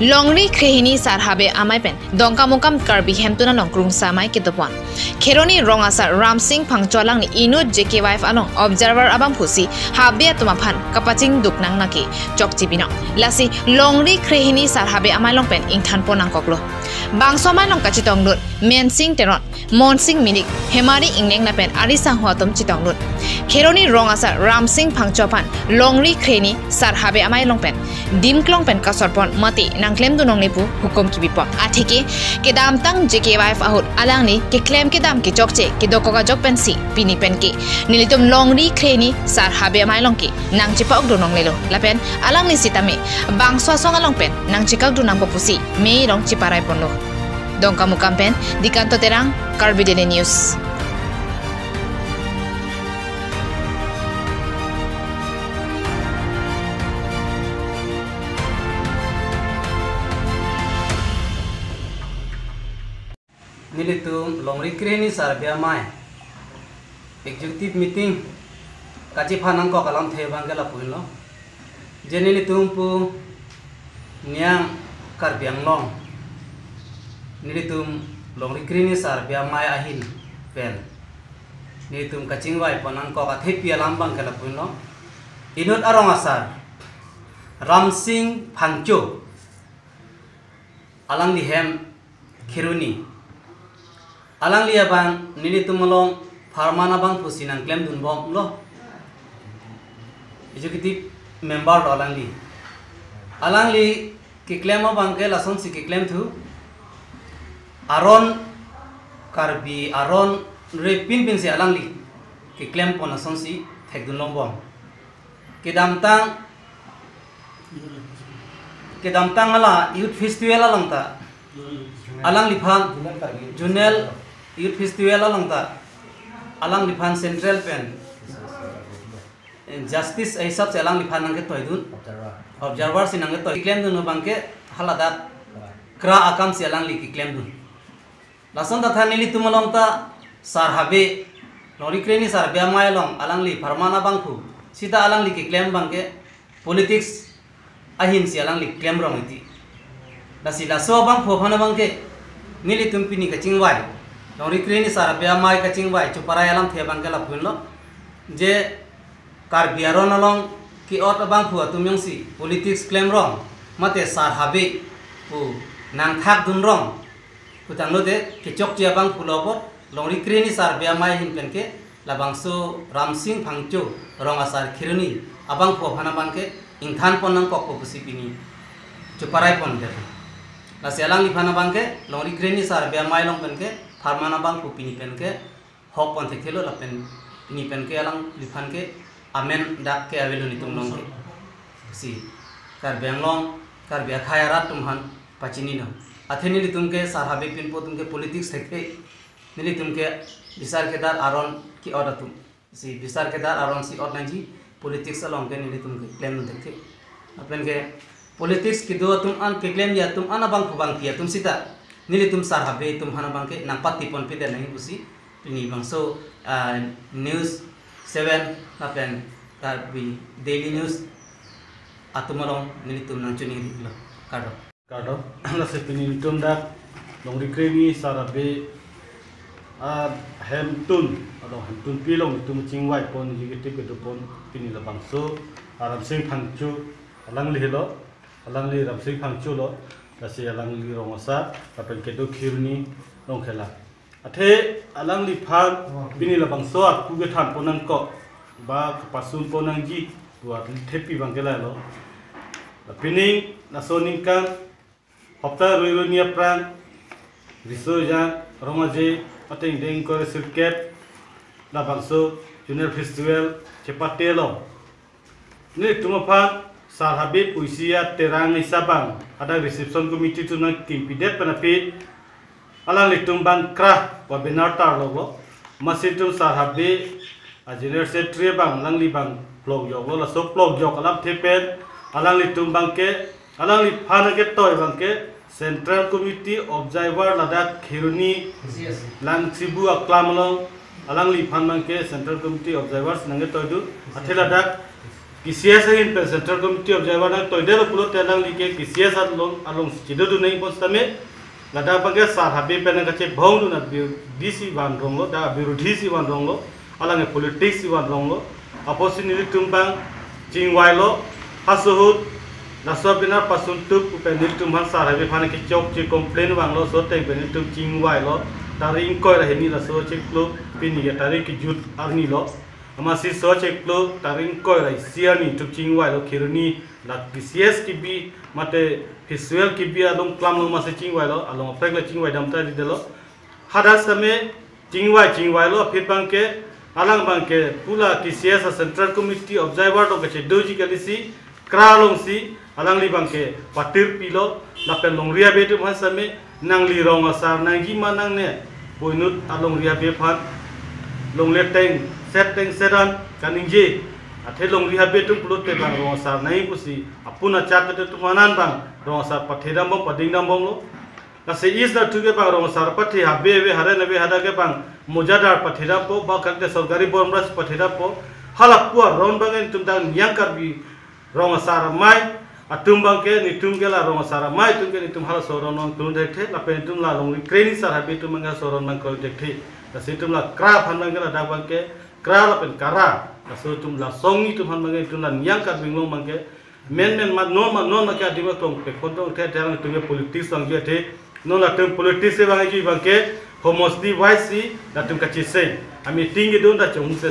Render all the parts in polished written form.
Longri krehini sarhabe amai pen dongka mokam karbi hemtuna longkrung samai kitopon Kheroni rongasar Ram Singh phangcholang ni inut JK wife along observer abang pusi habia tumaphan kapaching duknang naki chokchibino lasi longri krehini sarhabe amai long pen ingthan ponang koklo bangsomai long kachitong lut men sing teron mon sing minik hemari ingleng na pen arisang huatom chitong lut Kheroni rongasar Ram Singh phangchopan longri krehini sarhabe amai long pen dimklong pen kasorpon mati nangklem dunong nipu hukum kibipon athiki kedam tang JK wife ahut alang ni ke claim kedam ki chokche ki dokoga jok pen si pini pen ki nilitum longri krehini sarhabe amai long ki nang chipa ok dunong lelo lapen alang ni sitame bangswa song along pen nang chikak dunang popusi me rong chiparai ponlo dongka mukam pen dikanto terang Karbidele News. Nilitum longri krehini sarhabe amai executive meeting kachi phanang ko kalam the bangela puilo je nilitum pu niang karbiang long nilitum longri krehini sarhabe amai ahin pen nilitum kaching wai panang ko kathe pialam bangela puilo inut arong asar Ram Singh phangcho alang dihem Kheroni alang liya bang nilitum long farmana bang pusinang claim dun bom lo executive member alang li ki claim bang ke lason si ki claim thu aron karbi aron re pin si alang li ki claim pon lason si thek dun long bom kedam tang ala youth festival alang ta alang li phang junel youth festival along ta alang liphan central pen justice hisab se alang liphan nang ke toidun observer sin nang ke toy claim dun bang ke haladat kra akam se alang li ki claim dun lason ta thani li tumalong ta sarhabe lori krehini sarhabe amai long alang li farmana bang khu sita alang li ki claim bang ke politics ahin se alang li claim rong iti lasi laso bang phofana bang ke nili tumpini kaching wai longri krehini sarhabe amai kaching wai chuparai alam the bang kala phunlo je karbiaron along ki ot bang phu tumyong si politics claim rong mate sarhabe pu nang thak dun rong putanglo de ki chok chia bang phulobot longri krehini sarhabe amai hin pen ke labangso Ram Singh phangcho rong asar Kheroni abang phu phana bang ke ingthan ponang kok pusi pini chuparai pon de lasi alang lipana bang ke longri krehini sarhabe amai long pen ke farmana bang ku pini pen ke hok pon the khelo lapen pini pen ke alang liphan ke amen dak ke avelu nitum long ke si karbiang long karbia khayara tumhan pachini no atheni litum ke sarhabe pin po tum ke politics theke nili tum ke bisar ke dar aron ki oratum si bisar ke dar aron si ornanji politics along ke nili tum ke claim no theke apen ke politics ki do tum an ke claim ya tum ana bang phubang pia tum sita nili tum sarhabe tum hana bang ke nang patti pon pide nahi busi pini bangso news 7 apen karbi daily news atumalong nili tum nang chuni lo kado ala se pini tum da longri krehini sarhabe hemtun pilong tum chingwai pon executive ke pon pini la bangso Ram Singh phangchu alang li lo alang li Ram Singh phangchu lo lasi alang li rongasa apen ke do Kheroni long khela athe alang li phan bini la bangso ku ge than ponang ko ba pasun ponang ji buat thepi bangela lo pini nasoning kan hopta roironia pran risoja rongaje ateng deng ko circuit la bangso junior festival chepatelo ni tumaphan sarhabe puisia terang isabang ada reception committee tu nang kimpidet panapit alang litum ban kra webinar tar logo masitum sarhabe junior secretary bang langli bang blog jog lo so blog jog alam thepen alang litum bang ke alang li phana ke toy bang ke central committee observer ladak Kheroni lang sibu aklamlo alang li phan bang ke central committee observers nange toy du athela dak KCS in Central Committee of Jaiwana Toidelo Pulo Telang Like KCS along Chido Nei Postame Lada Baga Sar Habi Penagache Bound na DC Van Rongo da Birudisi Van Rongo alang e politics Van Rongo Aposinili Tumbang Jingwailo Hasuhut Nasopina Pasuntuk Penil Tumhan Sar Habi Panaki Chok Chi complain Wanglo so take Penil Tum Jingwailo Taring Koi Heni la so check lo Pini Tarik Jut Arni lo Amasi so check lo Taring Koi Siani Tum Jingwailo Kiruni la PCS Kibi Mate Visual Kibi along Clam no Masa Jingwailo along Pregla Jingwai Damta Didelo Hadas Tame Jingwailo Pitbanke Alang Banke Pula KCS Central Committee Observer to Kache Doji Kalisi Kralong si Alang li Banke Patir Pilo Lapel Long Ria Betu Masame Nang li rong asar nang gima nang ne poinut along ria be phan long leteng seteng sedan kaning je athe long ria be tum pulut te bang rong asar nai kusi apuna chak te tumanan bang rong asar pathedam bang pading dam bang lo na se is na tuge bang rong asar pathe habe be hare na be hada ke bang mojadar pathedam po ba karte sarkari bomras pathedam po halap po ron bang tum dang yang kar bi rong asar mai atum bangke nitum gela rong sara mai tum ke nitum hala soron nong tum dekhe la pen tum la long kreni sar habi tum manga soron nang ko dekhe ta situm la kra phan manga da bangke kra la pen kara ta so tum la songi tum han manga tum la nyang ka bingong mangke men ma non ma ka diwa tong pe kontong the terang tum politics sang je the non la tum politics se bangi bangke homosti yc la tum ka chise ami tingi don da chung se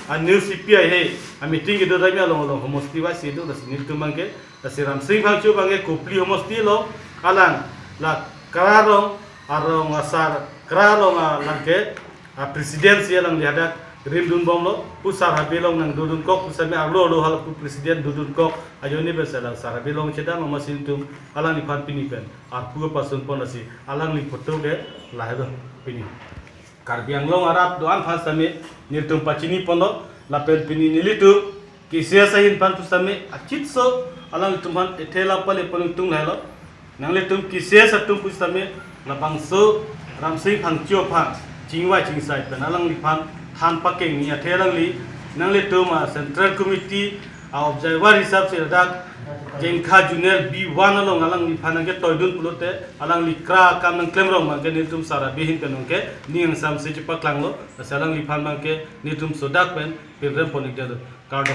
a new cpi he ami tingi do da mi long homosti yc do da sinil tum mangke Tasi Ramsing Phangchu bange kupli homosti lo alang la kararong arong asar kararong langke a presidency alang lihadak rindun bom lo pusar habilong nang dudun kok pusame aglo lo hal ku presiden dudun kok ajoni besalang sar habilong chedang masin tum alang ni phan pini pen ar pu pasun ponasi alang li photo ge lahdo pini Karbi Anglong Arab doan phan same nirtum pachini pondo la pen pini nilitu KCS sahin pan pusame achit so alang tumhan etela pale palung tung lahlo nangle tum KCS tum pusame lapang so Ramsing Phangchu pha jingwai jingsai pen alang li phan than pakeng ni athelang li nangle tum Central Committee observer hisab se dak Jenkha Junior B1 along alang li phan ke toidun pulote alang li kra kam nang klemrong ma ke nitum sara behin kanong ke ning sam se chipak langlo salang li phan ma ke nitum sodak pen pirrem ponik jado kardo